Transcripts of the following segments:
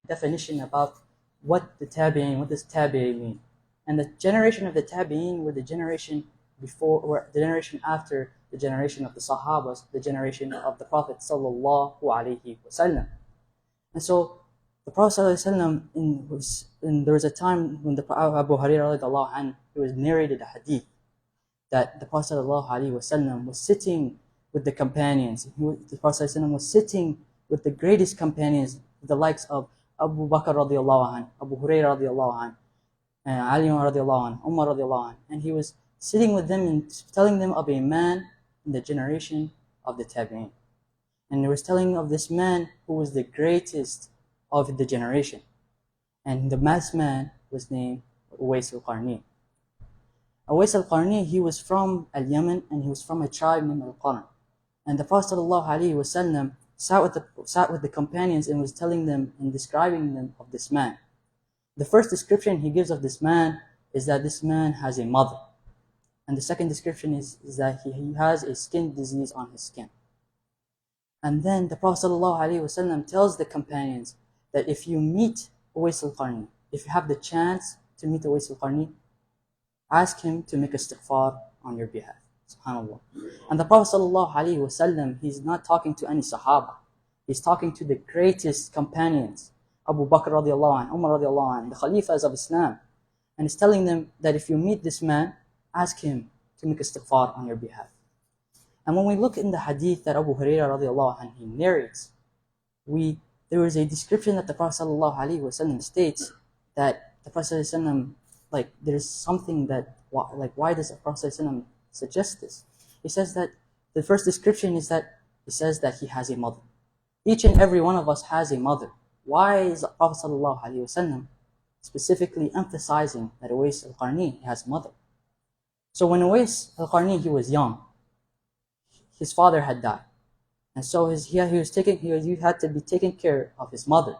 definition about what does tabi'in mean. And the generation of the tabi'in were the generation before, or the generation after the generation of the Sahabas, the generation of the Prophet sallallahu alaihi wasallam. And so the Prophet sallallahu alaihi wasallam, there was a time when the Abu Hurairah radiallahu anhu, he was narrated a hadith that the Prophet sallallahu alaihi wasallam was sitting with the companions. The Prophet sallallahu alaihi wasallam was sitting with the greatest companions, the likes of Abu Bakr radiallahu anhu, Abu Hurairah radiallahu anhu, Ali radiallahu anhu, Umar radiallahu anhu, and he was sitting with them and telling them of a man in the generation of the Tabi'in. And he was telling of this man who was the greatest of the generation. And the last man was named Oways al-Qarni. Oways al-Qarni, he was from Yemen, and he was from a tribe named al-Qarni. And the Prophet ﷺ sat with the companions and was telling them and describing them of this man. The first description he gives of this man is that this man has a mother. And the second description is that he has a skin disease on his skin. And then the Prophet ﷺ tells the companions that if you meet Oways al-Qarni, if you have the chance to meet Oways al-Qarni, ask him to make istighfar on your behalf. SubhanAllah. And the Prophet ﷺ, he's not talking to any Sahaba. He's talking to the greatest companions, Abu Bakr radiallahu anhu, Umar radiallahu anhu, the Khalifas of Islam. And he's telling them that if you meet this man, ask him to make istighfar on your behalf. And when we look in the hadith that Abu Hurairah radiallahu anhu, he narrates, there is a description that the Prophet ﷺ states that the Prophet ﷺ, like, there's something that, like, why does the Prophet ﷺ suggest this? He says that the first description is that he says that he has a mother. Each and every one of us has a mother. Why is the Prophet ﷺ specifically emphasizing that Oways al-Qarni has a mother? So when Oways al-Qarni, he was young, his father had died. And so he had to be taking care of his mother.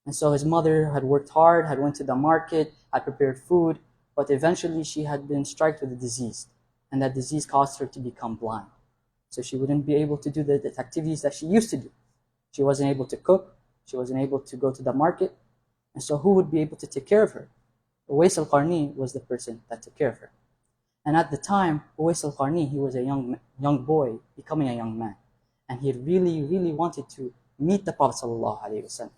And so his mother had worked hard, had went to the market, had prepared food, but eventually she had been struck with a disease. And that disease caused her to become blind. So she wouldn't be able to do the activities that she used to do. She wasn't able to cook, she wasn't able to go to the market. And so who would be able to take care of her? Oways al-Qarni was the person that took care of her. And at the time, Oways al-Qarni, he was a young boy, becoming a young man. And he really, really wanted to meet the Prophet ﷺ.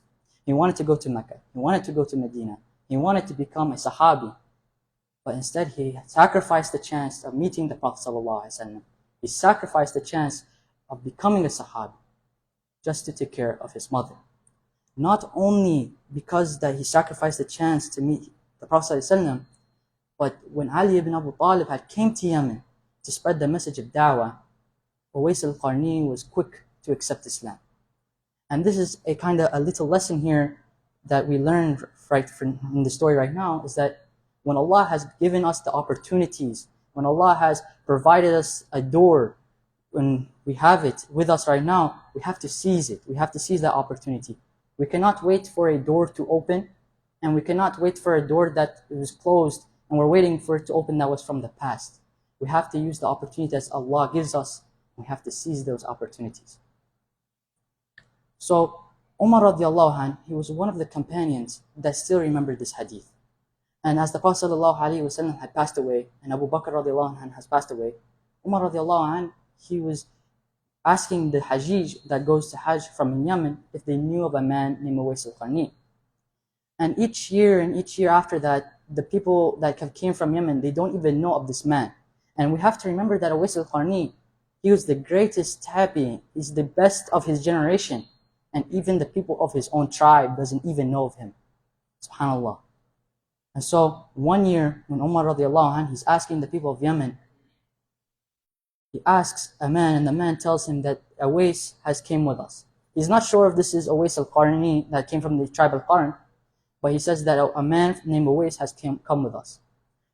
He wanted to go to Mecca. He wanted to go to Medina. He wanted to become a Sahabi. But instead, he sacrificed the chance of meeting the Prophet ﷺ. He sacrificed the chance of becoming a Sahabi just to take care of his mother. Not only because that he sacrificed the chance to meet the Prophet ﷺ, but when Ali ibn Abu Talib had came to Yemen to spread the message of da'wah, Oways al-Qarni was quick to accept Islam. And this is a kind of a little lesson here that we learn right from the story right now, is that when Allah has given us the opportunities, when Allah has provided us a door, when we have it with us right now, we have to seize it. We have to seize that opportunity. We cannot wait for a door to open, and we cannot wait for a door that was closed and we're waiting for it to open that was from the past. We have to use the opportunities Allah gives us. We have to seize those opportunities. So Umar radiallahu anh, he was one of the companions that still remembered this hadith. And as the Prophet ﷺ had passed away, and Abu Bakr radiallahu anh has passed away, Umar radiallahu anh, he was asking the Hajij that goes to Hajj from Yemen if they knew of a man named Oways al-Qarni. And each year after that, the people that came from Yemen, they don't even know of this man. And we have to remember that Oways al-Qarni, he was the greatest tabi'in. He's the best of his generation. And even the people of his own tribe doesn't even know of him. SubhanAllah. And so one year when Umar radiallahu anh, he's asking the people of Yemen, he asks a man, and the man tells him that Oways has came with us. He's not sure if this is Oways al-Qarni that came from the tribe al-Qarn, but he says that a man named Oways has come with us.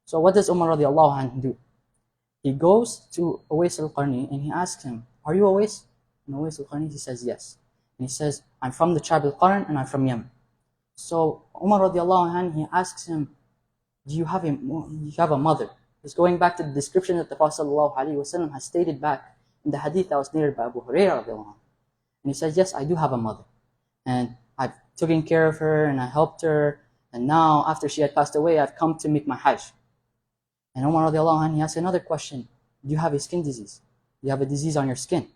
So what does Umar radiallahu anh do? He goes to Oways al-Qarni and he asks him, "Are you Oways?" And Oways al-Qarni, he says, "Yes." And he says, "I'm from the tribe al-Qarn and I'm from Yemen." So Umar radiallahu anh, he asks him, do you have a mother? He's going back to the description that the Prophet ﷺ has stated back in the hadith that was narrated by Abu Hurairah radiallahu anh. And he says, "Yes, I do have a mother. And I've taken care of her and I helped her. And now, after she had passed away, I've come to make my Hajj. And Umar radiallahu anh, he asked another question. Do you have a skin disease? Do you have a disease on your skin?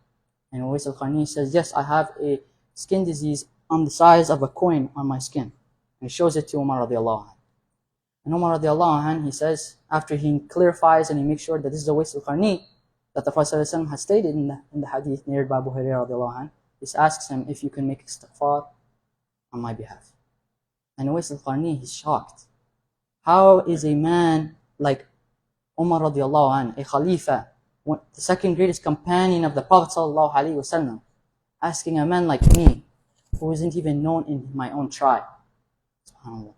And Oways al-Qarni says, yes, I have a skin disease on the size of a coin on my skin. And he shows it to Umar radiallahu anh. And Umar radiallahu anh, he says, after he clarifies and he makes sure that this is Oways al-Qarni, that the Prophet ﷺ has stated in the hadith narrated by Abu Hurairah radiallahu anh, he asks him if you can make istighfar on my behalf. And Oways al-Qarni, he's shocked. How is a man like Umar radiallahu anh, a Khalifa, the second greatest companion of the Prophet sallallahu alaihi wasallam, asking a man like me, who isn't even known in my own tribe? SubhanAllah.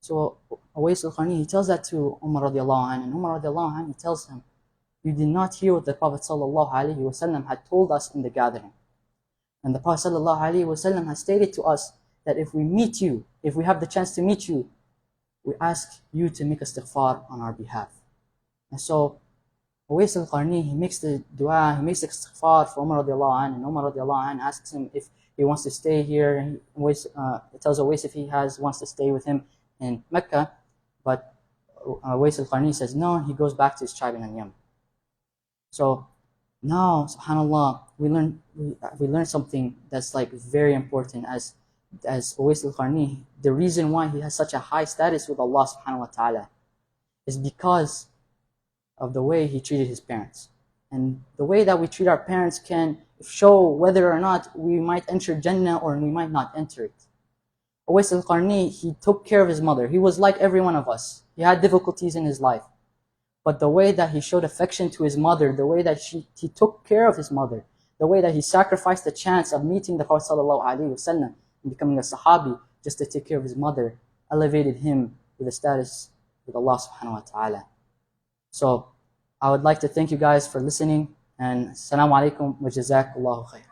So Oways al-Qarni, he tells that to Umar radiallahu anh, and Umar radiallahu anh, he tells him, you did not hear what the Prophet sallallahu alaihi wasallam had told us in the gathering. And the Prophet sallallahu alaihi wasallam has stated to us that if we meet you, if we have the chance to meet you, we ask you to make istighfar on our behalf. And so Oways al-Qarni, he makes the dua, he makes the istighfar for Umar radiallahu anh, and Umar radiallahu anh asks him if he wants to stay here, and he tells Oways if he wants to stay with him in Mecca, but Oways al-Qarni says no, he goes back to his tribe in Yemen. So now, subhanAllah, we learn something that's like very important as Oways al-Qarni, the reason why he has such a high status with Allah subhanahu wa ta'ala is because of the way he treated his parents. And the way that we treat our parents can show whether or not we might enter Jannah or we might not enter it. Oways al-Qarni, he took care of his mother. He was like every one of us. He had difficulties in his life. But the way that he showed affection to his mother, the way that he took care of his mother, the way that he sacrificed the chance of meeting the Prophet sallallahu alaihi wasallam and becoming a Sahabi just to take care of his mother, elevated him with a status with Allah subhanahu wa ta'ala. So I would like to thank you guys for listening, and assalamu alaikum wa jazakallahu khair.